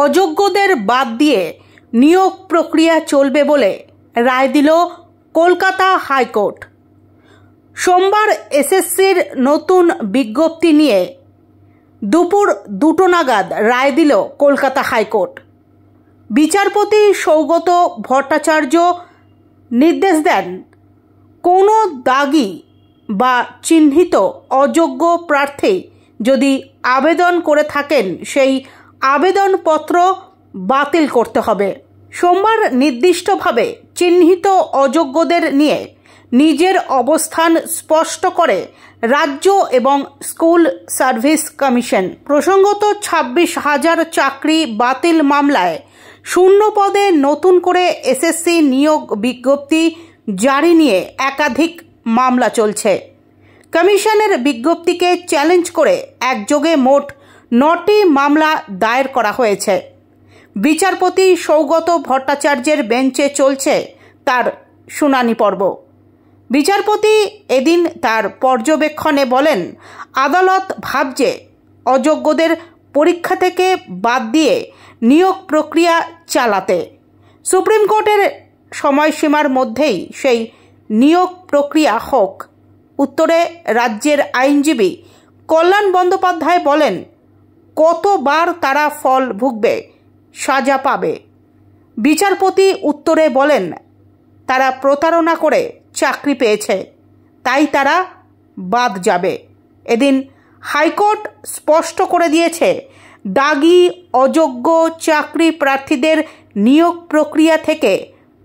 অযোগ্যদের বাদ দিয়ে নিয়োগ প্রক্রিয়া চলবে বলে রায় দিল কলকাতা হাইকোর্ট। সোমবার এসএসসির নতুন বিজ্ঞপ্তি নিয়ে দুপুর 2টো নাগাদ রায় দিল কলকাতা হাইকোর্ট। বিচারপতি সৌগত ভট্টাচার্য নির্দেশ দেন, কোনো দাগি বা চিহ্নিত অযোগ্য প্রার্থী যদি আবেদন করে থাকেন সেই আবেদনপত্র বাতিল করতে হবে। সোমবার নির্দিষ্টভাবে চিহ্নিত অযোগ্যদের নিয়ে নিজের অবস্থান স্পষ্ট করে রাজ্য এবং স্কুল সার্ভিস কমিশন। প্রসঙ্গত 26,000 চাকরি বাতিল মামলায় শূন্য পদে নতুন করে এসএসসি নিয়োগ বিজ্ঞপ্তি জারি নিয়ে একাধিক মামলা চলছে। কমিশনের বিজ্ঞপ্তিকে চ্যালেঞ্জ করে একযোগে মোট 9টি মামলা দায়ের করা হয়েছে। বিচারপতি সৌগত ভট্টাচার্যের বেঞ্চে চলছে তার শুনানি পর্ব। বিচারপতি এদিন তার পর্যবেক্ষণে বলেন, আদালত ভাবছে অযোগ্যদের পরীক্ষা থেকে বাদ দিয়ে নিয়োগ প্রক্রিয়া চালাতে। সুপ্রিম কোর্টের সময়সীমার মধ্যেই সেই নিয়োগ প্রক্রিয়া হোক। উত্তরে রাজ্যের আইনজীবী কল্যাণ বন্দ্যোপাধ্যায় বলেন, কতবার তারা ফল ভুগবে, সাজা পাবে। বিচারপতি উত্তরে বলেন, তারা প্রতারণা করে চাকরি পেয়েছে, তাই তারা বাদ যাবে। এদিন হাইকোর্ট স্পষ্ট করে দিয়েছে, দাগি অযোগ্য চাকরি প্রার্থীদের নিয়োগ প্রক্রিয়া থেকে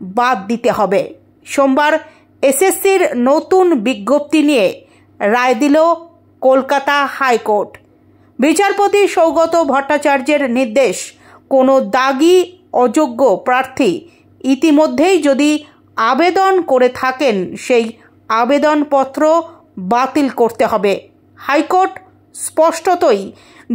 বাদ দিতে হবে। সোমবার এসএসসির নতুন বিজ্ঞপ্তি নিয়ে রায় দিল কলকাতা হাইকোর্ট। বিচারপতি সৌগত ভট্টাচার্যের নির্দেশ, কোনো দাগি অযোগ্য প্রার্থী ইতিমধ্যেই যদি আবেদন করে থাকেন সেই আবেদনপত্র বাতিল করতে হবে। হাইকোর্ট স্পষ্টতই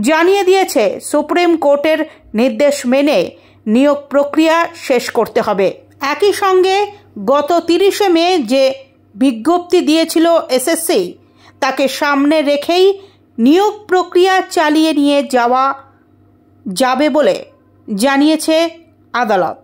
জানিয়ে দিয়েছে, সুপ্রিম কোর্টের নির্দেশ মেনে নিয়োগ প্রক্রিয়া শেষ করতে হবে। একই সঙ্গে গত 30শে মে যে বিজ্ঞপ্তি দিয়েছিল এসএসসি, তাকে সামনে রেখেই নিয়োগ প্রক্রিয়া চালিয়ে নিয়ে যাওয়া যাবে বলে জানিয়েছে আদালত।